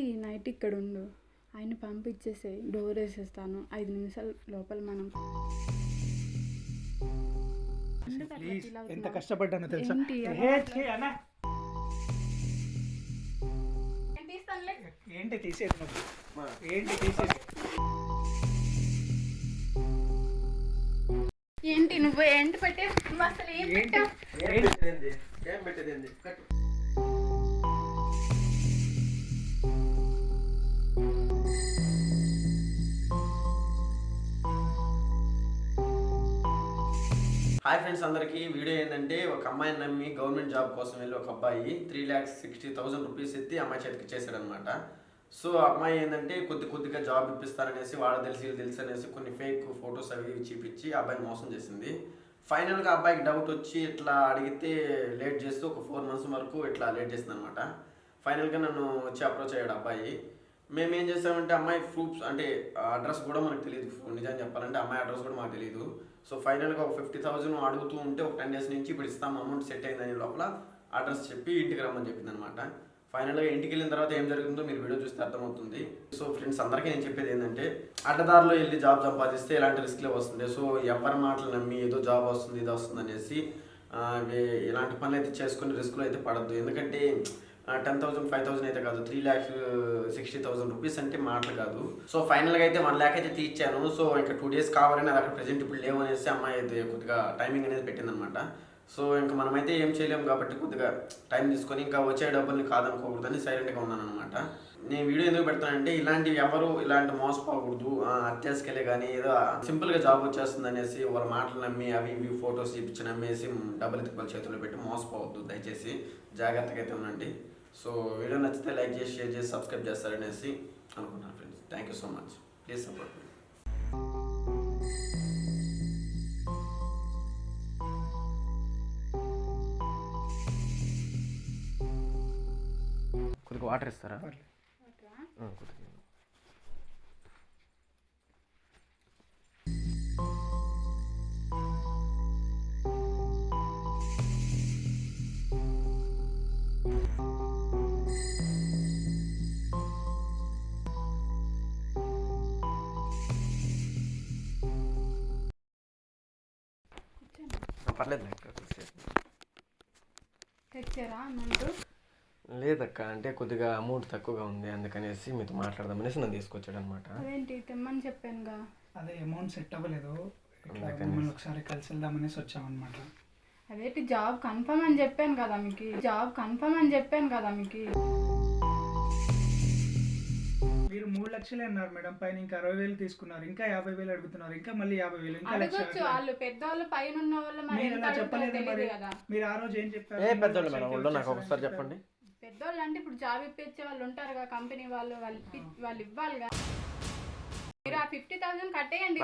ఈ నైట్ ఇక్కడ ఉండు, ఆయన పంపించేసే, డోర్ వేసేస్తాను, 5 నిమిషాల లోపల మనం. ఎంత కష్టపడ్డానో తెలుసా? ఏంటి తీసేది నువ్వు? ఏంటి తీసేది? ఏంటి నువ్వు ఏంటి పెట్టే? నువ్వు అసలు ఏం పెట్టావు? ఏం పెట్టేది? హాయ్ ఫ్రెండ్స్, అందరికీ వీడియో ఏంటంటే, ఒక అమ్మాయిని నమ్మి గవర్నమెంట్ జాబ్ కోసం వెళ్ళి ఒక అబ్బాయి 3,60,000 రూపీస్ ఎత్తి అమ్మాయి చేతికి ఇచ్చేసాడనమాట. సో అమ్మాయి ఏంటంటే కొద్దిగా జాబ్ ఇప్పిస్తారనేసి, వాళ్ళ తెలుసు అనేసి కొన్ని ఫేక్ ఫొటోస్ అవి చూపించి అబ్బాయిని మోసం చేసింది. ఫైనల్గా అబ్బాయికి డౌట్ వచ్చి ఇట్లా అడిగితే లేట్ చేస్తూ ఒక 4 months వరకు ఇట్లా లేట్ చేసింది అనమాట. ఫైనల్గా నన్ను వచ్చి అప్రోచ్ అయ్యాడు అబ్బాయి. మేము ఏం చేసామంటే, అమ్మాయి ప్రూఫ్స్ అంటే అడ్రస్ కూడా మనకు తెలియదు, నిజం చెప్పాలంటే అమ్మాయి అడ్రస్ కూడా మాకు తెలియదు. సో ఫైనల్గా ఒక 50,000 అడుగుతూ ఉంటే ఒక 10 days నుంచి ఇప్పుడు ఇస్తాం అమౌంట్ సెట్ అయిందని లోపల అడ్రస్ చెప్పి ఇంటికి రమ్మని చెప్పింది అనమాట. ఫైనల్గా ఇంటికి వెళ్ళిన తర్వాత ఏం జరుగుతుందో మీరు వీడియో చూస్తే అర్థమవుతుంది. సో ఫ్రెండ్స్, అందరికీ నేను చెప్పేది ఏంటంటే, అడ్డదారిలో వెళ్ళి జాబ్ సంపాదిస్తే ఇలాంటి రిస్క్లే వస్తుంది. సో ఎవరి మాటలు నమ్మి ఏదో జాబ్ వస్తుంది ఇది వస్తుంది అనేసి ఇలాంటి పనులు అయితే చేసుకుని రిస్క్లో అయితే పడద్దు. ఎందుకంటే 10,000 5,000 అయితే కాదు, 3,60,000 రూపీస్ అంటే మాటలు కాదు. సో ఫైనల్గా అయితే 1 lakh అయితే తీర్చాను. సో ఇంకా 2 days కావాలని అది అక్కడ ప్రెజెంట్ ఇప్పుడు లేవు అనేసి అమ్మాయి అయితే కొద్దిగా టైమింగ్ అనేది పెట్టిందనమాట. సో ఇంకా మనమైతే ఏం చేయలేము కాబట్టి కొద్దిగా టైం తీసుకొని ఇంకా వచ్చే డబ్బుల్ని కాదనుకోకూడదని సైలెంట్గా ఉన్నాను అనమాట. నేను వీడియో ఎందుకు పెడతానంటే, ఇలాంటివి ఎవరు ఇలాంటి మోసపోకూడదు. అత్యాశకెళ్ళే కానీ ఏదో సింపుల్గా జాబ్ వచ్చేస్తుంది అనేసి వాళ్ళ మాటలు నమ్మి అవి ఇవి ఫొటోస్ చూపించి నమ్మేసి డబ్బులు తిప్పల చేతుల్లో పెట్టి మోసపోవద్దు. దయచేసి జాగ్రత్తగా అయితే ఉండండి. సో వీడియో నచ్చితే లైక్ చేసి, షేర్ చేసి, సబ్స్క్రైబ్ చేస్తారనేసి అనుకుంటున్నాను friends. Thank you so much. Please support me. కొద్దిగా వాటర్ ఇస్తారా? కొద్దిగా పర్లేదు. తెచ్చారా అమౌంట్? లేదక్క, అంటే కొద్దిగా అమౌంట్ తక్కువగా ఉంది, అందుకనేసి మీతో మాట్లాడదామనేసి నన్ను తీసుకొచ్చాడు అనమాట. అదేంటి తెమ్మని చెప్పానుగా. అదే అమౌంట్ సెట్ అవ్వలేదు, మిమ్మల్ని ఒకసారి కలిసి వెళ్దామనేసి వచ్చామన్నమాట. అదేంటి జాబ్ కన్ఫర్మ్ అని చెప్పాను కదా మీకు. మీరు 3 లక్షలే అన్నారు మేడం, పైన ఇంకా 60,000 తీసుకున్నారు, ఇంకా 50,000 అడుగుతున్నారు, ఇంకా మళ్ళీ 50,000, ఇంకా అడగొచ్చు. వాళ్ళు పెద్దవాళ్ళు పైన ఉన్న వాళ్ళు మీరు అలా చెప్పలేదు మరి. మీరు ఆ రోజు ఏం చెప్పారు? ఏ పెద్దోళ్ళు మేడం వాళ్ళు? నాకు ఒకసారి చెప్పండి. పెద్దోళ్ళు అంటే ఇప్పుడు జాబ్ ఇప్పించే వాళ్ళు ఉంటారుగా, కంపెనీ వాళ్ళు ఇవ్వాలిగా. మీరు ఆ 50,000 కట్టేయండి.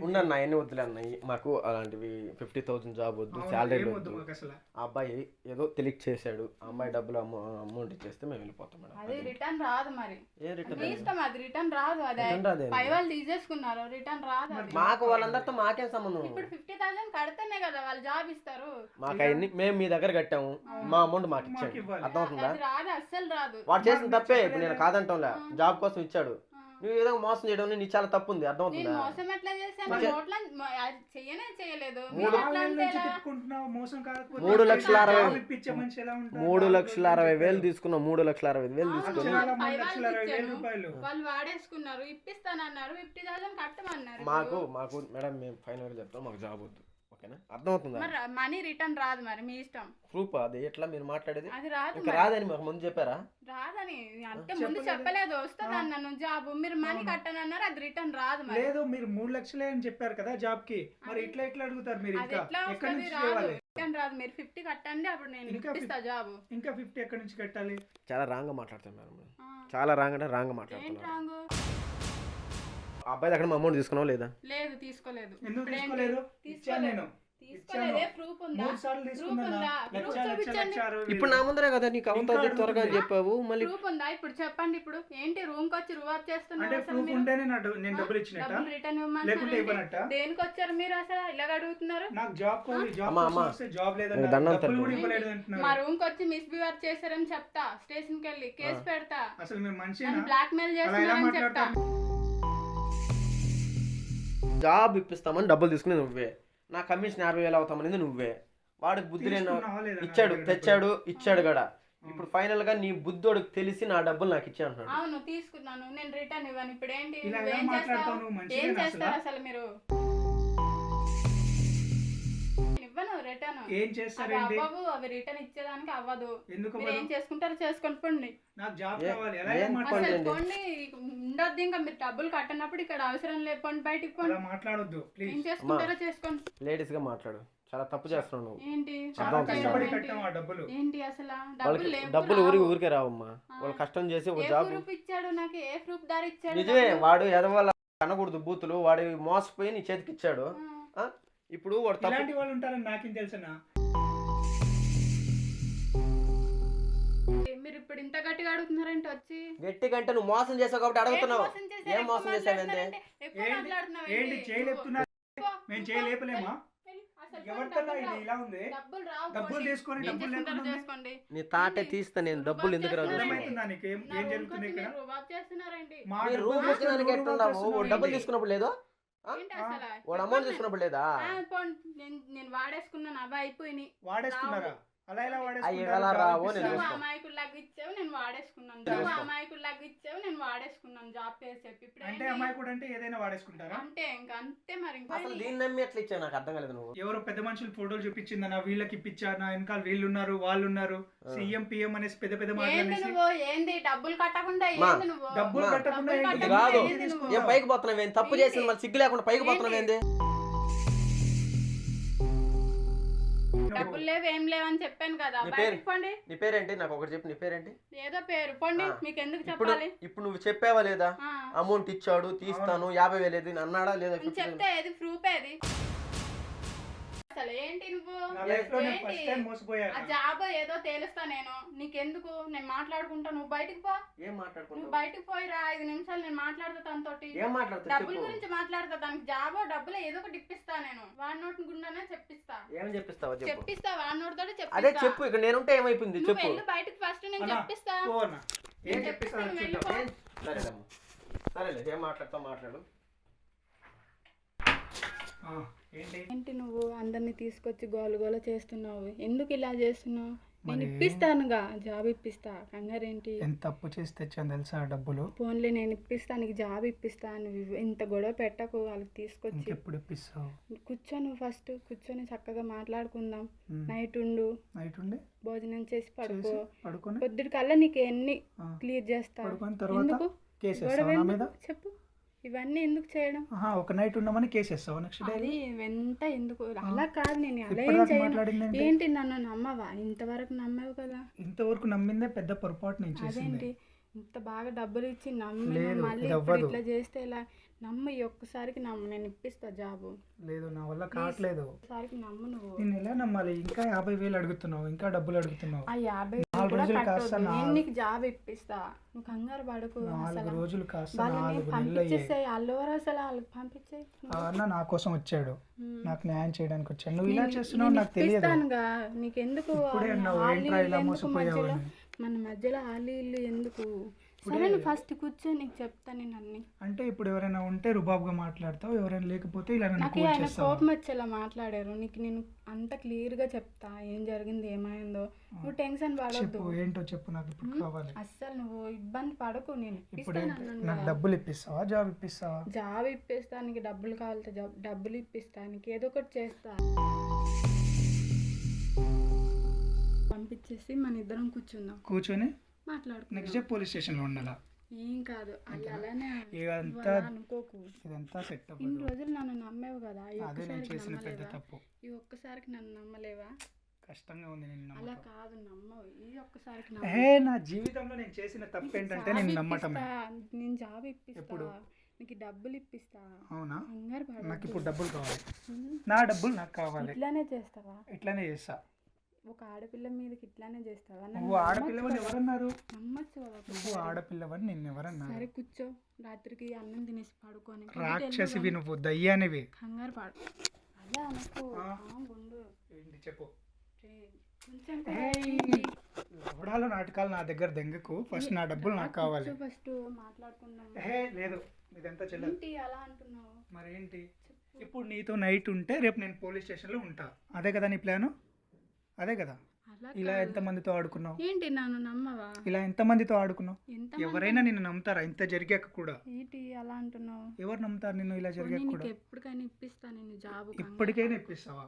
ఉన్నా ఎన్ని వద్దులే అన్నాయి మాకు అలాంటివి. 50,000 జాబ్ వద్దు, శాలరీ వద్దు. ఆ అబ్బాయి ఏదో తెలియక చేశాడు, ఆ అమ్మాయి డబ్బులు అమౌంట్ ఇచ్చేస్తే మేము వెళ్ళిపోతాం మేడం. అది రిటర్న్ రాదు. మరి ఏ రిటర్న్ ఇష్టం, అది రిటర్న్ రాదు. అదే పై వాళ్ళు తీసేసుకున్నారు, రిటర్న్ రాదు. మాకు వాళ్ళందరితో మాకేం సంబంధం? ఇప్పుడు 50,000 కడితేనే కదా వాళ్ళు జాబ్ ఇస్తారు. మాకు అవన్నీ మేము మీ దగ్గర కట్టాము, మా అమౌంట్ మాకు ఇచ్చాడు. అర్థమవుతుందా? రాదు, అస్సలు రాదు. వాడు చేసిన తప్పే. ఇప్పుడు నేను కాదంటాంలే, జాబ్ కోసం ఇచ్చాడు. నువ్వు ఏదో మోసం చేయడం నీ చాలా తప్పు ఉంది. అర్థమవుతుందా? మోసం ఎట్లా చేశాను? చేయలేదు. 3,60,000 తీసుకున్నావు. 3,60,000 తీసుకుని వాళ్ళు వాడేసుకున్నారు. ఇప్పిస్తానన్నారు, 50,000 కట్టమన్నారు. మాకు మేడం మేము ఫైనల్ చెప్తాం, మాకు జాబ్ వద్దు. ఓకేనా? అర్థమవుతుందా? మనీ రిటర్న్ రాదు. మరి మీ ఇష్టం. ప్రూఫ్ అది ఎట్లా మీరు మాట్లాడేది? అది రాదు. రాదని మాకు ముందు చెప్పారా? రాదని అంటే ముందు చెప్పలేదు. వస్తుంది అన్నాను జాబ్, మీరు మనీ కట్టనన్నారు, అది రిటర్న్ రాదు. లేదు, మీరు 3 లక్షలే అని చెప్పారు కదా జాబ్ కి, మరి ఎట్లా అడుగుతారు మీరు? రిటర్న్ రాదు. మీరు 50 కట్టండి, అప్పుడు నేను ఇప్పిస్తా జాబ్. ఇంకా 50 ఎక్కడి నుంచి కట్టాలి? చాలా రాంగ్ గా మాట్లాడుతున్నారు మేడం. చాలా రాంగ్ అంటే రాంగ్ మాట్లాడుతున్నారు. అబ్బాయి దగ్గర అమౌంట్ తీసుకున్నావా లేదా? లేదు, తీసుకోలేదు. ఎందుకు తీసుకోలేదు? ఇచ్చాను నేను. తీసుకోలేదే ప్రూఫ్ ఉందా 3 సార్లు ప్రూఫ్ తీసుకున్నా ఉందా ప్రూఫ్ చూపించండి ఇప్పుడు నా ముందరే కదా నీకు అవుతుంది త్వరగా అని చెప్పావు మళ్ళీ ప్రూఫ్ ఉందా ఇప్పుడు చెప్పండి ఇప్పుడు ఏంటి రూమ్ కి వచ్చి రువాబ్ అంటే చేస్తున్నారు అసలు ప్రూఫ్ మీరు ఉంటేనే నేను డబ్బులు ఇచ్చినట్ట డబ్బులు రిటర్న్ లేకుంటే ఇవ్వమంటున్నారు ఇవ్వనట్ట దేనికి వచ్చారు మీరు అసలు ఇలాగ అడుగుతున్నారు నాకు జాబ్ అమ్మా. వస్తే జాబ్ లేదన్నా నీకు దండం డబ్బులు కూడా తల్లి. ఇవ్వలేదు మా అంటున్నారు రూమ్ కి వచ్చి మిస్బిహేవ్ చేశారని చెప్తా స్టేషన్ కి వెళ్ళి కేసు పెడతా అసలు మీరు మనిషి నన్ను బ్లాక్ మెయిల్ అలా ఎలా చేస్తున్నారని చెప్తా జాబ్ ఇప్పిస్తామని డబ్బులు తీసుకుని నువ్వే నా కమిషన్ 50,000 అవుతామనేది నువ్వే వాడికి బుద్ధి లేని ఇచ్చాడు తెచ్చాడు ఇచ్చాడు కూడా ఇప్పుడు ఫైనల్ గా నీ బుద్ధోడికి తెలిసి నా డబ్బులు నాకు ఇచ్చే అంటున్నాడు అవును తీసుకున్నాను నేను రిటర్న్ ఇవ్వను ఇప్పుడు ఏంటి ఇలా నువ్వు ఎలా ఏం మాట్లాడతావు చేస్తావు నువ్వు ఏం మంచిగా చేస్తారు అసలు మీరు నేను ఇవ్వను రిటర్న్ ఏం అవి చేస్తారేంటి అవ్వవు అవి రిటర్న్ ఇచ్చేదానికి అవ్వదు ఎందుకు మీరు ఏం చేసుకుంటారో చేసుకొని పోండి నాకు జాబ్ ఏ- కావాలి ఎలా ఏం మాట్లాడు అసలు పండండి. పోండి ఉండొద్దు ఇంకా మీరు డబ్బులు కట్టనప్పుడు ఇక్కడ అవసరం లేదు పోండి బయటికి పోండి అలా మాట్లాడొద్దు ఏం ప్లీజ్ చేసుకుంటారో చేసుకోండి లేడీస్ గా మాట్లాడు చాలా తప్పు చేస్తున్నావు నువ్వు ఏంటి చాలా అర్థం కష్టపడి ఏంటి? కట్టాం ఆ డబ్బులు ఏంటి అసలు డబ్బులు వాళ్ళకి లేవు డబ్బులు రావు. ఊరికే రావమ్మా వాళ్ళు కష్టం చేసి ఒక ఏ జాబ్ ప్రూఫ్ ఇచ్చాడు నాకు ఏ ప్రూఫ్ దారి ఇచ్చాడు నిజమే డబ్బులు? వాడు ఎదవల్ల అనకూడదు బూతులు వాడు మోసపోయి నీ చేతికి ఇచ్చాడు ఆ. ఆ? ఇప్పుడు వాడు తప్పు ఇలాంటి వాళ్ళు ఉంటారని నాకేం తెలుసనా మీరు ఇప్పుడు ఇంత గట్టిగా అడుగుతున్నారంటే వచ్చి గట్టి కంటే నువ్వు మోసం చేసావు కాబట్టి అడుగుతున్నావు ఏం మోసం చేశారు? ఏం ఎక్కువ మోసం చేసావంటే మాట్లాడుతున్నారంటే? ఎక్కువ ఏంటి మాట్లాడుతున్నావు ఏంటి ఏంటి? చేయలేపుతున్నా ఎక్కువ. మేము చేయలేపలేమా వెళ్ళి, అసలు ఎవరికన్నా డబ్బులు ఇది రావు. ఇలా ఉంది డబ్బులు రావు డబ్బులు పోనీ. తీసుకొని ఏం డబ్బులు చేసుకుంటారో లేకుండా చేసుకోండి. నీ తాటే తీస్తా నేను డబ్బులు ఎందుకు రాదు చేస్తున్నారండి. అర్థమవుతుందా నీకు ఏం నా ఏం రూమ్ జరుగుతుంది కొచ్చి ఇక్కడ మీరు రుబాబ్ చేస్తున్నారండి. మా నీ డబ్బులు రూమ్ తీసుకొని వచ్చినానికి నువ్వు ఎట్టున్నావు చేస్తున్నావు డబ్బులు ఏంటి? తీసుకున్నప్పుడు లేదో ఏంటి అసలు? వాడు అమౌంట్ తీసుకున్నప్పుడు లేదా పోండి. నేను వాడేసుకున్నాను అవి అయిపోయినాయి. వాడేసుకున్నారా అలా ఎలా అవి ఎలా రావో నేను నువ్వు చూస్తా. అమాయకుల్లాగా ఇచ్చావు నేను వాడేసుకున్నాను తెలుసు. నువ్వు అమాయకుల్లాగా ఇచ్చావు నేను వాడేసుకున్నాను జాబ్ పేరు చెప్పి ఇప్పుడు అంటే ఏంటి? అమ్మాయికుడు అంటే ఏదైనా వాడేసుకుంటారా అంటే ఇంకా అంతే మరి ఇంకా అసలు దీన్ని నమ్మి ఎట్లా ఇచ్చావు నాకు అర్థం కాలేదు నువ్వు ఎవరో పెద్ద మనుషులు ఫోటోలు చూపించిందన్న వీళ్ళకి ఇప్పించా నా వెనకాల వీళ్ళు ఉన్నారు వాళ్ళు ఉన్నారు సీఎం పిఎం అనేసి పెద్ద పెద్ద మాటలు ఏంది అనేసి నువ్వు ఏంది డబ్బులు కట్టకుండా మా, ఏంది నువ్వు డబ్బులు మా, కట్టకుండా డబ్బులు ఏంటి? ఇది కాదు ఏంది నువ్వు? ఏం పైకి పోతున్నావేంది తప్పు చేసింది మళ్ళీ సిగ్గు లేకుండా పైకి ఏంటి? పోతున్నావేంది డబ్బులు లేవు ఏం లేవని చెప్పాను కదా నీ బయటికి పోండి నీ పేరేంటి నాకు ఒకటి చెప్పు నీ పేరేంటి ఏదో పేరు పోండి ఆ. మీకు ఎందుకు ఇప్పుడు చెప్పాలి ఇప్పుడు నువ్వు చెప్పావా లేదా ఆ. అమౌంట్ ఇచ్చాడు తీస్తాను 50,000 ఏది అన్నాడా లేదా నేను 50,000? చెప్తే ఏది ప్రూఫ్ ఏది అసలు ఏంటి నువ్వు నా లైఫ్ లో నేను ఏంటి? ఫస్ట్ టైం మోసపోయాను ఆ జాబ్ ఏదో తేలుస్తా నేను నీకెందుకు నేను మాట్లాడుకుంటా నువ్వు బయటికి పో ఏం నువ్వు మాట్లాడుకుంటావు బయటికి పోయిరా 5 నిమిషాలు నేను మాట్లాడతా తనతోటి ఏం మాట్లాడుతావు డబ్బుల చెప్పు గురించి మాట్లాడతా దానికి జాబో డబ్బులు ఏదో ఒకటి ఇప్పిస్తా నేను వాడి నోటి గుండానే చెప్పిస్తా ఏం చెప్పిస్తావా చెప్పు చెప్పిస్తా వాడి నోటితో అదే చెప్పిస్తా చెప్పు ఇక్కడ నేనుంటే ఏమైపోయింది నువ్వు చెప్పు వెళ్ళు బయటికి ఫస్ట్ నేను అన్నా, చెప్పిస్తా పో అన్న. ఏం నేను చెప్పిస్తాను చెప్పిస్తాను, చూద్దాం. వెళ్ళిపో. ఏం- సరేలేమ్మా సరేలే ఏం మాట్లాడతావు మాట్లాడు ఆ, ఏంటి ఏంటి నువ్వు అందరిని తీసుకొచ్చి గోల చేస్తున్నావు ఎందుకు ఇలా చేస్తున్నావు నేను మరి- ఇప్పిస్తానుగా జాబ్ ఇప్పిస్తా కంగారేంటి ఎంత తప్పు చేసి తెచ్చాను తెలుసా ఆ డబ్బులు ఫోన్లే నేను ఇప్పిస్తా నీకు జాబ్ ఇప్పిస్తా నువ్వు ఇంత గొడవ పెట్టకు వాళ్ళకి తీసుకొచ్చి ఇంకెప్పుడు ఇప్పిస్తావు కూర్చో నువ్వు ఫస్ట్ కూర్చొని చక్కగా మాట్లాడుకుందాం ఉమ్. నైట్ ఉండు నైట్ ఉండి భోజనం చేసి పడుకో చేసి పడుకొని పొద్దుటి కల్లా నీకు ఎన్ని ఆ, క్లియర్ చేస్తా పడుకొని తర్వాత ఎందుకు కేసు గొడవ వేస్తావా నా మీద ఎందుకు? చెప్పు ఇవన్నీ ఎందుకు చేయడం ఆహా, ఒక నైట్ ఉన్నామని కేసు వేస్తావా నెక్స్ట్ డే అది వెంట ఎందుకు అలా కాదు నేను అలా ఏం ఇప్పటిదాకా చేయను మాట్లాడింది ఏంటి నన్ను నమ్మవా ఇంతవరకు నమ్మావు కదా ఇంతవరకు నమ్మిందే పెద్ద పొరపాటు నేను చేసింది అదేంటి ఇంత బాగా డబ్బులు ఇచ్చి నమ్మి లేదు, నువ్వు మళ్ళీ ఇది ఇప్పుడు అవ్వదు. ఇట్లా చేస్తే ఇలా నమ్ము ఈ ఒక్కసారికి నమ్ము నేను ఇప్పిస్తా జాబు లేదు నా వల్ల కావట్లేదు ఒక్కసారికి నమ్ము నువ్వు నేను ఎలా నమ్మాలి ఇంకా 50,000 అడుగుతున్నావు ఇంకా డబ్బులు అడుగుతున్నావు ఆ 50 4 కూడా రోజులు కట్టొద్దు. కాస్త నేను నీకు జాబ్ ఇప్పిస్తా నువ్వు కంగారు పడుకు 4 అసలు రోజులు కాస్త వాళ్ళని 4 నెలలు అయ్యాయి పంపించేసాయి అల్లవరు అసలు వాళ్ళకి పంపించేయి ఆ అన్న నా కోసం వచ్చాడు ఉమ్. నాకు న్యాయం చేయడానికి వచ్చాడు నువ్వు ఇలా నేను- చేస్తున్నావు నేను నాకు తెలియదు ఇప్పిస్తానుగా నీకెందుకు ఇప్పుడే అన్నావు ఆళ్ళు ఏంట్రా ఇలా ఎందుకు మోసపోయావు మధ్యలో? అని. మన మధ్యలో ఆళ్ళు ఇల్లు ఎందుకు సరే నువ్వు ఫస్ట్ కూర్చో నీకు చెప్తాను నేను అన్ని అంటే ఇప్పుడు ఎవరైనా ఉంటే రుబాబుగా మాట్లాడతావు ఎవరైనా లేకపోతే ఇలా నన్ను నాకు కోట్ ఆయన చేస్తావు కోపం వచ్చేలా మాట్లాడారు నీకు నేను అంత క్లియర్గా చెప్తా ఏం జరిగింది ఏమైందో నువ్వు టెన్షన్ పడవద్దు చెప్పు ఏంటో చెప్పు నాకు ఇప్పుడు కావాలి అస్సలు నువ్వు ఇబ్బంది పడకు నేను ఇప్పుడు ఇప్పిస్తాను ఏంటి? అన్నాను నాకు కదా. డబ్బులు ఇప్పిస్తావా జాబ్ ఇప్పిస్తావా జాబ్ ఇప్పిస్తా నీకు డబ్బులు కావాలంటే డబ్బులు ఇప్పిస్తా నీకు ఏదో ఒకటి చేస్తా పంపించేసి మన ఇద్దరం కూర్చుందాం కూర్చొని మాట్లాడుకుందాం నెక్స్ట్ డే పోలీస్ స్టేషన్లో ఉండాలా ఏం కాదు అలా అలానే ఇదంతా అలా అనుకోకు ఇదంతా సెట్ ఇన్ని అవ్వదు రోజులు నన్ను నమ్మేవు కదా ఈ అదే నేను ఒక్కసారికి చేసిన పెద్ద నమ్మలేవా తప్పు ఈ ఒక్కసారికి నన్ను నమ్మలేవా కష్టంగా ఉంది నేను అలా నమ్మటం కాదు నమ్మవు ఈ ఒక్కసారికి ఏ నా జీవితంలో నేను చేసిన తప్పు ఏంటంటే నేను నమ్మటమే నేను జాబ్ ఇప్పిస్తా ఎప్పుడు? నీకు డబ్బులు ఇప్పిస్తా. అవునా? కంగారు పడకు. నాకు ఇప్పుడు డబ్బులు కావాలి, నా డబ్బులు నాకు కావాలి. ఇట్లానే చేస్తావా? ఇట్లానే చేస్తా. ఒక ఆడపిల్ల మీదకి ఇట్లానే చేస్తావా? నువ్వు ఆడపిల్లవని ఎవరన్నారు? నమ్మచ్చు కదా. నువ్వు ఆడపిల్లవని నిన్ను ఎవరన్నారు? సరే కూర్చో, రాత్రికి అన్నం తినేసి పడుకొని. రాక్షసివి నువ్వు, దయ్యానివి. కంగారు పడు. అలా అనుకో. గుండు ఏంటి చెప్పు. కొంచెం లవడాలు నాటకాలు నా దగ్గర దెంగకు. ఫస్ట్ నా డబ్బులు నాకు కావాలి. ఫస్ట్ మాట్లాడుకుందాం. లేదు ఇదంతా చెల్లదు. ఏంటి అలా అంటున్నావు? మరేంటి? ఇప్పుడు నీతో నైట్ ఉంటే రేపు నేను పోలీస్ స్టేషన్లో ఉంటా. అదే కదా నీ ప్లాను? అదే కదా. ఇలా ఎంతమందితో ఆడుకున్నావు? ఏంటి నన్ను నమ్మవా? ఇలా ఎంతమందితో ఆడుకున్నావు? ఎవరైనా నిన్ను నమ్ముతారా ఇంత జరిగాక కూడా? ఏంటి అలా అంటున్నావు? ఎవరు నమ్ముతారు నిన్ను ఇలా జరిగాక కూడా? ఎప్పటికైనా ఇప్పిస్తా నేను జాబ్. ఇప్పటికైనా ఇప్పిస్తావా?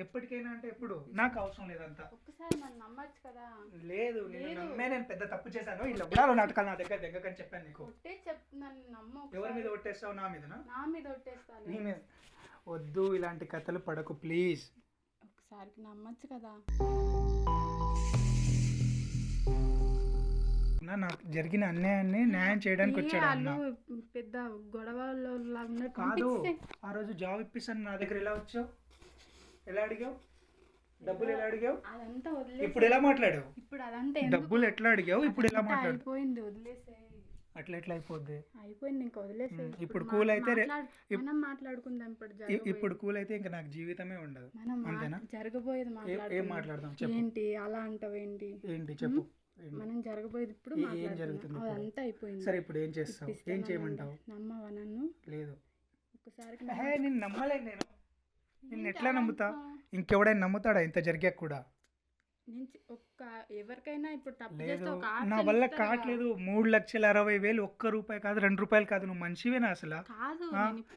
ఎప్పటికైనా అంటే ఎప్పుడు? నాకు అవసరం లేదంతా. ఒక్కసారి నన్ను నమ్మచ్చు కదా. లేదు నిన్ను నమ్మే నేను పెద్ద తప్పు చేశాను. ఇలా గుడాలు నాటకాలు నా దగ్గర దగ్గరని చెప్పాను నీకు. నన్ను నమ్మ. ఎవరి మీద ఒట్టేస్తావు? నా మీదనా? నా మీద ఒట్టేస్తాను. నీ మీద వద్దు, ఇలాంటి కథలు పడకు ప్లీజ్. ఒకసారికి నమ్మచ్చు కదా. నాకు జరిగిన అన్యాయాన్ని న్యాయం చేయడానికి వచ్చాడు. పెద్ద గొడవలో కాదు, ఆ రోజు జాబ్ ఇప్పిస్తాను నా దగ్గర ఎలా వచ్చావు? ఎలా అడిగావు? డబ్బులు ఎలా అడిగావు? అదంతా వదిలే. ఇప్పుడు ఎలా మాట్లాడావు? ఇప్పుడు అదంతా డబ్బులు ఎట్లా అడిగావు? ఇప్పుడు ఎలా మాట్లాడు? అయిపోయింది, వదిలేసే. అట్లా ఎట్లా అయిపోద్ది? అయిపోయింది, ఇంకా వదిలేసే. ఇప్పుడు కూల్ అయితే మనం మాట్లాడుకుందాం. ఇప్పుడు కూల్ అయితే ఇంకా నాకు జీవితమే ఉండదు. అంతేనా? జరగబోయేది ఏం మాట్లాడదాం? ఏంటి అలా అంటావు? ఏంటి ఏంటి చెప్పు. మనం జరగబోయేది ఇప్పుడు ఏం జరుగుతుంది? అదంతా అయిపోయింది. సరే ఇప్పుడు ఏం చేస్తావు? ఏం చేయమంటావు? నమ్మవా నన్ను? లేదు. ఒక్కసారికి నేను నమ్మలేదు. నిన్ను ఎట్లా నమ్ముతా? ఇంకెవడైనా నమ్ముతాడా ఇంత జరిగాక కూడా? ఎవరికైనా ఇప్పుడు నా వల్ల కావట్లేదు. 3,60,000 ఒక్క రూపాయి కాదు, 2 రూపాయలు కాదు. నువ్వు మనిషివేనా అసలు?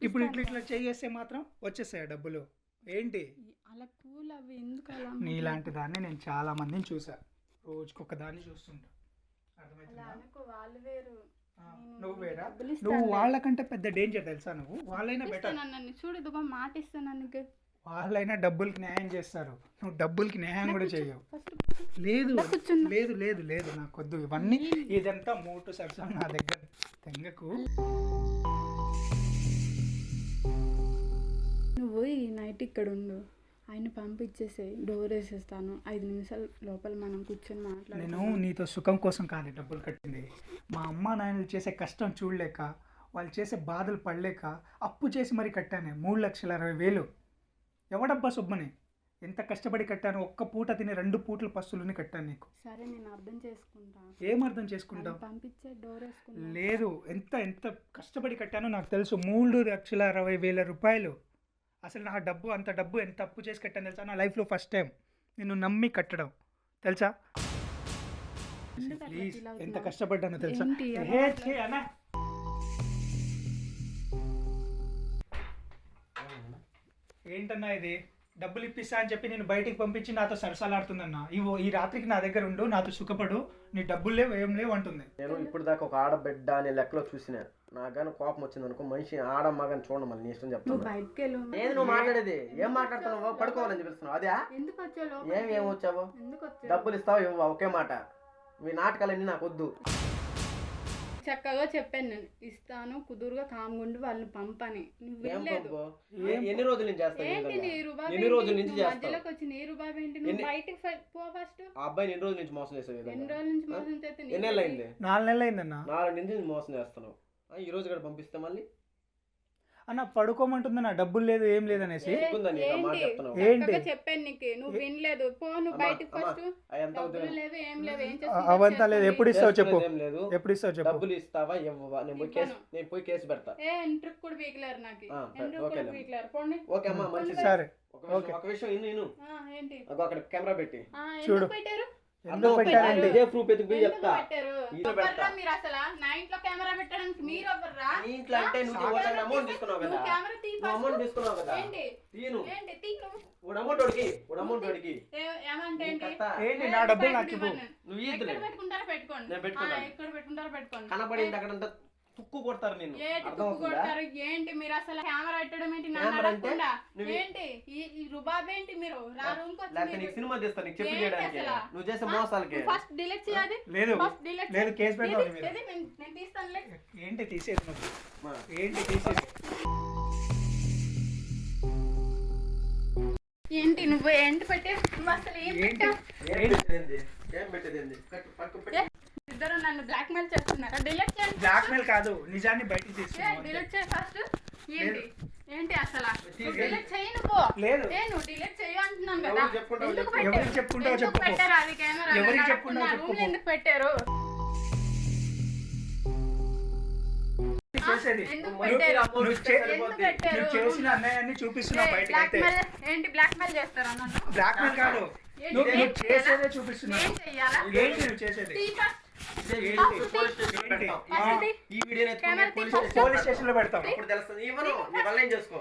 ఇప్పుడు ఇట్లా ఇట్లా చేస్తే మాత్రం వచ్చేస్తాయి డబ్బులు? ఏంటి అలా కూల్ అవి ఎందుకు? అలా నీలాంటి దాన్ని నేను చాలా మందిని చూసా. రోజుకొక దాన్ని చూస్తుంటా. వాళ్ళు వేరు, నువ్వు వేరా? నువ్వు వాళ్ళకంటే పెద్ద డేంజర్ తెలుసా? నువ్వు వాళ్ళైనా బెటర్. నన్ను చూడు, ఇదిగో మాట ఇస్తాను. వాళ్ళైనా డబ్బులకి న్యాయం చేస్తారు, నువ్వు డబ్బులకి న్యాయం కూడా చేయవు. లేదు లేదు లేదు లేదు, నాకొద్దు ఇవన్నీ. ఇదంతా మూటు సరసం నా దగ్గర తెంగకు. నువ్వు ఈ నైట్ ఇక్కడ ఉండు, ఆయన పంపించేసి డోర్ వేసేస్తాను. 5 నిమిషాల లోపల మనం కూర్చొని మాట్లాడు. నేను నీతో సుఖం కోసం కాదు డబ్బులు కట్టింది. మా అమ్మ నాయనలు చేసే కష్టం చూడలేక, వాళ్ళు చేసే బాధలు పడలేక అప్పు చేసి మరీ కట్టాను 3,60,000. ఎవడబ్బా సుబ్బని? ఎంత కష్టపడి కట్టాను. ఒక్క పూట తిని 2 పూటల పస్తులని కట్టాను నీకు. సరే నేను అర్థం చేసుకుంటా. ఏం అర్థం చేసుకుంటావు? పంపించే డోర్ వేసుకుంటా. లేదు, ఎంత ఎంత కష్టపడి కట్టానో నాకు తెలుసు. 3,60,000 రూపాయలు. అసలు నా డబ్బు, అంత డబ్బు ఎంత అప్పు చేసి కట్టాను తెలుసా? నా లైఫ్లో ఫస్ట్ టైం నిన్ను నమ్మి కట్టడం తెలుసా? ప్లీజ్, ఎంత కష్టపడ్డానో తెలుసా? ఏంటన్నా ఇది? డబ్బులు ఇప్పిస్తా అని చెప్పి నేను బయటికి పంపించి నాతో సరసాలాడుతుందన్నా. ఈ రాత్రికి నా దగ్గర ఉండు, నాతో సుఖపడు, నీ డబ్బులు లేవు ఏం లేవు అంటుంది. నేను ఇప్పుడు దాకా ఒక ఆడబిడ్డ అనే లెక్కలో చూసిన. నాకు కానీ కోపం వచ్చింది అనుకో, మనిషి ఆడ మగని చూడండి, మళ్ళీ నీ ఇష్టం చెప్తాను. ఏది నువ్వు మాట్లాడేది? ఏం మాట్లాడుతున్నావు? పడుకోవాలని చెప్పిస్తున్నావు. అదే ఏం వచ్చావు? డబ్బులు ఇస్తావు ఇవ్వ, ఒకే మాట. మీ నాటకాలన్నీ నాకు వద్దు. చక్కగా చెప్పాను, నేను ఇస్తాను, కుదురుగా కామ్గుండి వాళ్ళని పంపని. నువ్వు ఎన్ని రోజుల నుంచి చేస్తావు? ఎన్ని రోజుల నుంచి మధ్యలోకి వచ్చి నీ రూబాబు ఏంటి? నువ్వు బయటకు పో ఫస్ట్. ఆ అబ్బాయిని ఎన్ని రోజుల నుంచి మోసం చేస్తావు? ఎన్ని రోజుల నుంచి మోసం చేస్తే? ఎన్ని నెలలు అయింది? 4 నెలలు అయిందన్నా. 4 నుంచి మోసం చేస్తున్నావు. ఈ రోజు కూడా పంపిస్తే మళ్ళీ అన్న పడుకోమంటుంది. నా డబ్బులు లేదు ఏం లేదు అనేసి. చెప్పాను నీకు, నువ్వు వినలేదు. పో నువ్వు బయటకు ఫస్ట్. అవంతా లేదు. ఎప్పుడు ఇస్తావు చెప్పు? ఎప్పుడు ఇస్తావు చెప్పు? డబ్బులు ఇస్తావా ఇవ్వవా? నేను పోయి కేసు పెడతా. ఎంట్రుకు కూడా వీక్లేరు నాకు. ఓకే అమ్మా, మంచిది. సరే ఒక విషయం ఇನ್ನು ఏంటి? అక్కడ కెమెరా పెట్టి చూడు. ఎందుకు పెట్టారండి? ఇదే ప్రూఫ్ ఎత్తుకు పోయి చెప్తా. మీరు అసలు నా ఇంట్లో కెమెరా పెట్టడానికి మీరు ఎవర్రా? నీ ఇంట్లో అంటే నువ్వు అమౌంట్ తీసుకున్నావు కదా. నువ్వు అమౌంట్ తీసుకున్నావు కదా. తీను అమౌంట్ అడిగి ఏమంటే ఏంటి? నా డబ్బులు నాకు ఇవ్వు. నువ్వు ఇక్కడ పెట్టుకుంటారా పెట్టుకోండి. నేను పెట్టుకుంటా. ఇక్కడ పెట్టుకుంటారా పెట్టుకోండి. కనబడింది అక్కడంతా తుక్కు కొడతారు నేను. ఏంటి తుక్కు కొడతారు ఏంటి మీరు అసలు కెమెరా పెట్టడం ఏంటి నన్ను కెమెరా అంటే అడగకుండా? నువ్వు- ఏంటి ఈ రుబాబ్ ఏంటి మీరు నా రూమ్ కి లేకపోతే నీకు సినిమా తీస్తా నీకు చెప్పి ఏంటి చేయడానికి అసలు? నువ్వు చేసే మోసాలకి. ఫస్ట్ డిలీట్ చేయాలి లేదు ఫస్ట్ డిలీట్ లేదు కేసు పెడతావు నీ మీద. నేను తీస్తానులే. ఏంటి తీసేది నువ్వు? మా. ఏంటి తీసేది? ఏంటి నువ్వు ఏంటి పెట్టే నువ్వు అసలు ఏం ఏంటి? పెట్టావు? ఏం పెట్టేది పట్టు ఏ, ఇద్దరు నన్ను బ్లాక్ మెయిల్ చేస్తున్నారా? డిలీట్ చేయండి బ్లాక్మెయిల్ కాదు, నిజాన్ని బయటికి తీసుకున్నావు. డిలీట్ చేయి ఫస్ట్. ఏంటి ఏంటి అసలు తీసేయ్. డిలీట్ చేయి నువ్వు. లేదు. ఏ నువ్వు డిలీట్ చేయి అంటున్నాను కదా. ఎవరికి చెప్పుకుంటావో ఎందుకు చెప్పు. పెట్టారు? ఎవరికి చెప్పుకుంటావో ఎందుకు చెప్పుకో. పెట్టారు అది కెమెరా? ఎవరికి నాకు చెప్పుకుంటావో నా చెప్పుకో. రూమ్లో ఎందుకు పెట్టారు? చేసేది ఎందుకు నువ్వు పెట్టారు? నువ్వు చే- ఎందుకు పెట్టారు? నువ్వు చేసిన అన్యాయాన్ని చూపిస్తున్నావు బయటకు అయితే. ఏంటి బ్లాక్ మెయిల్ చేస్తారా నన్ను? బ్లాక్మెయిల్ కాదు, ఏంటి? నువ్వు ఏం చేసేదే చేయాలా? చూపిస్తున్నావు. ఏం చెయ్యాలా? ఏంటి నువ్వు చేసేది? తీ first. పోలీస్ స్టేషన్ పెడతాం. ఏంటి? ఈ వీడియోని ఎత్తుకొని కెమెరా పోలీస్ తీ. స్టేషన్ పోలీస్ స్టేషన్ లో పెడతాం. అప్పుడు తెలుస్తుంది. ఇవ్వను నీ వల్ల ఏం చేసుకో.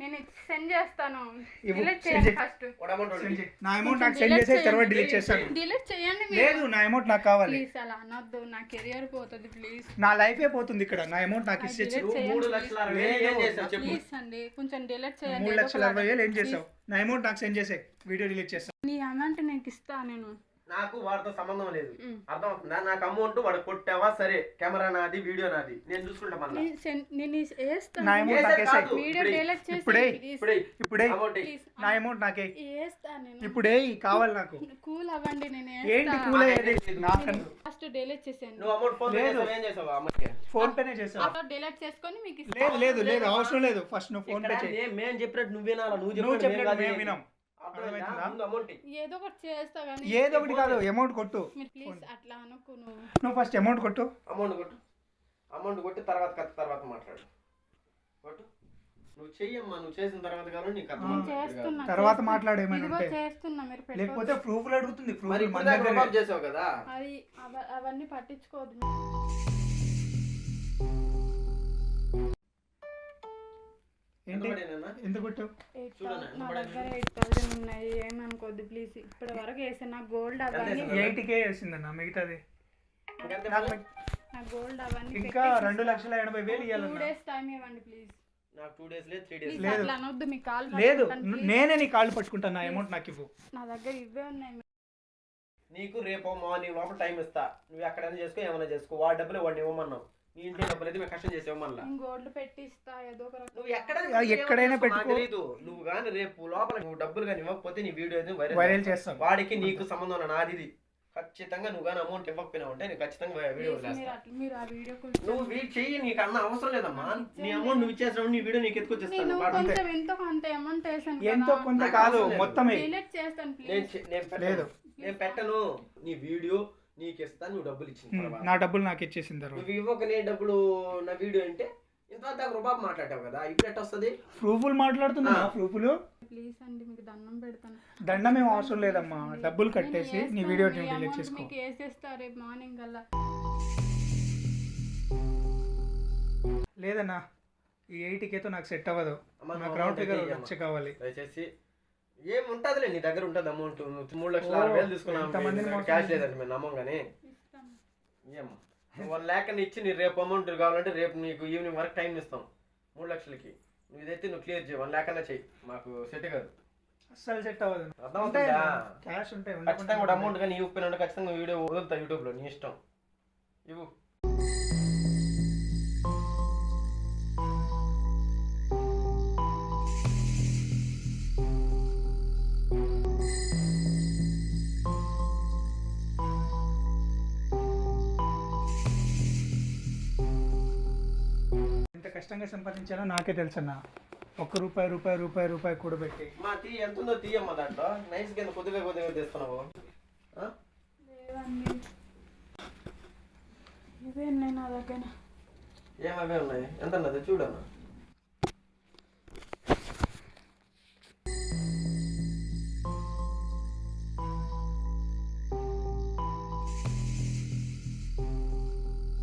నేను సెండ్ చేస్తాను. ఇవ్వు, డిలీట్ send చేయండి చేయి. ఫస్ట్. వాడు అమౌంట్ Send అడిగి. చేయి. నా అమౌంట్ నాకు సెండ్ చేసే తర్వాత డిలీట్ చేస్తాను. డిలీట్ చేయండి మీరు. లేదు, నా అమౌంట్ నాకు కావాలి. ప్లీజ్ అలా అనొద్దు, నా కెరియర్ పోతుంది ప్లీజ్. నా లైఫే పోతుంది ఇక్కడ. నా అమౌంట్ నాకు ఇచ్చేసి delete నువ్వు చేయండి, 3,60,000 ఏం చేసావు చెప్పు. ప్లీజ్ అండి కొంచెం డిలీట్ చేయండి. 3,60,000 ఏం చేసావు? నా అమౌంట్ నాకు సెండ్ చేసే, వీడియో డిలీట్ చేస్తాను. నీ అమౌంట్ నీకు ఇస్తా నేను. నాకు వాడితో సంబంధం లేదు. అర్థమవుతుందా? నాకు అమౌంట్ వాడు కొట్టావా సరే, కెమెరా నాది, వీడియో నాది, నేను చూసుకుంటా మళ్ళీ. నేను వేస్తాను. నా అమౌంట్ నాకు వేసే. వీడియో డిలీట్ చేసి ఇప్పుడే ఇప్పుడే ఇప్పుడే అమౌంట్ ప్లీజ్. నా అమౌంట్ నాకే. వేస్తా నేను. ఇప్పుడే కావాలి నాకు. కూల్ అవ్వండి నేను ఏంటి వేస్తా. కూల్ అయ్యేది? నాకన్నా ఫస్ట్ డిలీట్ చేసేయండి. నువ్వు అమౌంట్ ఫోన్ లేదు. చేసావు, ఏం చేసావు అమ్మకి? ఫోన్ పేనే చేసావు. అలా డిలీట్ చేసుకొని మీకు ఇస్తా. లేదు లేదు లేదు, అవసరం లేదు. ఫస్ట్ నువ్వు ఫోన్ పే చేయి. మేము చెప్పినట్టు నువ్వేనాలా? నువ్వు నువ్వు చెప్పినట్టు చెప్పినట్టు మేము మేము కాదు. వినాం. అర్థమైందా? అర్థమవుతుందా? ముందు అమౌంట్ ఇయ్యి. ఏదో ఒకటి చేస్తా కానీ ఏదో ఒకటి కాదు, అమౌంట్ కొట్టు. మీరు ప్లీజ్ అట్లా అనుకో నువ్వు. నువ్వు ఫస్ట్ అమౌంట్ కొట్టు. అమౌంట్ కొట్టు. అమౌంట్ కొట్టి తర్వాత తర్వాత మాట్లాడు. కొట్టు. నువ్వు చెయ్యమ్మా, నువ్వు చేసిన తర్వాత కాదు నీకు అర్థమవుతుంది. చేస్తున్నా తర్వాత మాట్లాడు ఏమైనా ఇదిగో ఉంటే. చేస్తున్నా మీరు పెట్టొద్దు. లేకపోతే ప్రూఫ్లు అడుగుతుంది. మరి ప్రూఫ్లు ఇప్పుడు మన దాకా దగ్గర రుబాబ్ చేసావు కదా. అది అవన్నీ పట్టించుకోవద్దు. ఏంటి? ఎంతపడేనన్నా? ఎంత కొట్టావు? 8,000 నా దగ్గర 8,000 ఉన్నాయి ఏమనుకోద్దు ప్లీజ్. ఇప్పటి వరకు వేసిన నా గోల్డ్ అవన్నీ 80K వేసిందన్న, మిగతాది ఇంకెంత నాకు నా గోల్డ్ అవన్నీ ఇంకా 2,80,000 2 ఇవ్వాలన్నా. డేస్ టైం ఇవ్వండి ప్లీజ్. నాకు 2 days లేదు, 3 days ప్లీజ్ లేదు. అట్లా అనొద్దు. మీ కాల్ లేదు, పట్టుకుంటాను, please. నేనే నీ కాళ్ళు పట్టుకుంటాను. నా అమౌంట్ నాకు ఇవ్వు. నా దగ్గర ఇవే ఉన్నాయి. నీకు రేపు మార్నింగ్ లోపల టైం ఇస్తా. నువ్వు ఎక్కడైనా చేసుకో, ఏమైనా చేసుకో. వాడి డబ్బులు వాడిని ఇవ్వమన్నావు. నీ ఇంట్లో డబ్బులు అయితే మేము కష్టం చేసావు మళ్ళీ. నేను గోల్డ్ పెట్టి ఇస్తా ఏదో ఒక రకంగా. నువ్వు ఎక్కడైనా పెట్టుకో. తెలీదు. నువ్వు కానీ రేపు లోపల నువ్వు డబ్బులు కానీ ఇవ్వకపోతే నీ వీడియో అయితే వైరల్ చేస్తాం. వాడికి నీకు సంబంధం ఉన్న నాది ఇది. ఖచ్చితంగా నువ్వు కానీ అమౌంట్ ఇవ్వకపోయినావు అంటే నేను ఖచ్చితంగా వీడియో Please, వదిలేస్తా. మీరు ఆ వీడియో కొంచెం నువ్వు వీడి చెయ్యి, నీకు అన్న అవసరం లేదమ్మా. నీ అమౌంట్ నువ్వు ఇచ్చేసినావు, నీ వీడియో నీకు నేను ఎత్తుకొచ్చేస్తాను. కొంచెం ఎంతో కొంత అమౌంట్ వేసాను ఎంతో కొంత కాదు, మొత్తమే. డిలీట్ చేస్తాను నేను ప్లీజ్. పెట్టను. నేను పెట్టను. నీ వీడియో నీకు ఇస్తాను, నువ్వు డబ్బులు ఇచ్చిన తర్వాత. నా డబ్బులు నాకు ఇచ్చేసిన తర్వాత నువ్వు ఇవ్వక నేను డబ్బులు నా వీడియో అంటే ఇంత రుబాబు మాట్లాడావు కదా, ఇప్పుడు ఎట్ట వస్తుంది? ప్రూఫ్లు మాట్లాడుతున్నా. ప్రూఫ్లు ప్లీజ్ అండి మీకు దండం పెడతాను. దండం ఏం అవసరం లేదమ్మా. డబ్బులు కట్టేసి నేను నీ వేస్తాను, వీడియో మీ డిలీట్ amount చేసుకో. మీకు వేసేస్తా రేపు మార్నింగ్ కల్లా. లేదన్నా, ఈ 80Kతో నాకు సెట్ అవ్వదు. అమ్మ, నాకు నువ్వు రౌండ్ amount ఫిగర్ అయితే లక్ష కావాలి. దయచేసి ఏముంటదిలే, నీ దగ్గర ఉంటుంది అమౌంట్. 3,60,000 తీసుకున్నాం. ఎంతమందిని మోసం క్యాష్ లేదంటే మేము నమ్మం కానీ ఇస్తాను. ఏమ్మా 1 lakh అని ఇచ్చి నీ రేపు అమౌంట్ కావాలంటే రేపు నీకు ఈవినింగ్ వరకు టైం ఇస్తాం. 3 లక్షలకి నువ్వు ఇదైతే నువ్వు క్లియర్ చేయి. 1 lakh అన్నా చెయ్యి, మాకు సెట్ కాదు. అస్సలు సెట్ అవ్వదు. అర్థమవుతుందా? క్యాష్ ఉంటాయి. ఖచ్చితంగా కూడా అమౌంట్ కానీ ఇవ్వకపోయినా ఖచ్చితంగా వీడియో వదులుతా యూట్యూబ్లో, నీ ఇష్టం. ఇవ్వు. ఎంత కష్టంగా సంపాదించానో నాకే తెలుసన్నా. ₹1 కూడబెట్టి మా తీ ఎంత ఉందో తీయమ్మా. దాంట్లో నైస్ కింద కొద్దిగా తీస్తున్నావు. లేవండి ఇవే ఉన్నాయి నా దగ్గర. ఏమవే ఉన్నాయి? ఎంత ఉన్నది చూడమ్మా.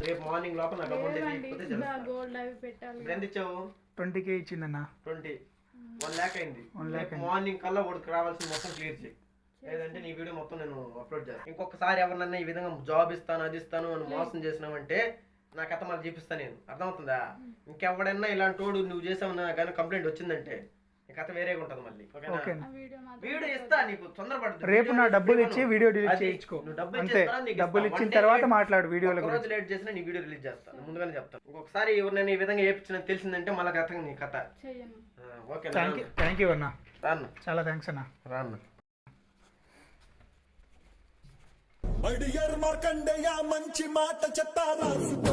రేపు మార్నింగ్ లోపల నాకు అమౌంట్ లేవండి ఇవ్వకపోతే ఇంకా జరుగుతుంది. గోల్డ్ అవి పెట్టాలి. ఇప్పుడు ఎంత ఇచ్చావు? 20K ఇచ్చిందన్నా. 20. 1 lakh అయింది. 1 lakh అయింది. మార్నింగ్ కల్లా వాడికి రావాల్సిన మొత్తం క్లియర్ చేయి. లేదంటే నీ వీడియో మొత్తం నేను అప్లోడ్ చేస్తాను. ఇంకొకసారి ఎవరినన్నా ఈ విధంగా జాబ్ ఇస్తాను అది ఇస్తాను అని మోసం చేసినావంటే నా కథ మళ్ళీ చూపిస్తాను నేను, అర్థమవుతుందా? ఇంకెవడన్నా ఇలాంటి వాడు నువ్వు చేసావు కానీ కంప్లైంట్ వచ్చిందంటే నీ కథ వేరేగా ఉంటుంది మళ్ళీ. ఓకేనా? వీడియో ఇస్తా, నీకు తొందరపడదు. రేపు నా డబ్బులు ఇచ్చి వీడియో డిలీట్ చేయించుకో. అంతే, డబ్బులు ఇచ్చిన తర్వాత మాట్లాడు వీడియోలో. రోజు లేట్ చేసినా నీ వీడియో రిలీజ్ చేస్తాను, ముందుగానే చెప్తాను. ఇంకొకసారి ఎవరినైనా ఈ విధంగా ఏపించిన తెలిసిందంటే మళ్ళీ కథ నీ కథ. ఓకే, థ్యాంక్ యూ అన్న, రాన్న. చాలా థ్యాంక్స్ అన్న. రాన్న. మై డియర్ మార్కండేయ మంచి మాట చెప్పా రాసుకో.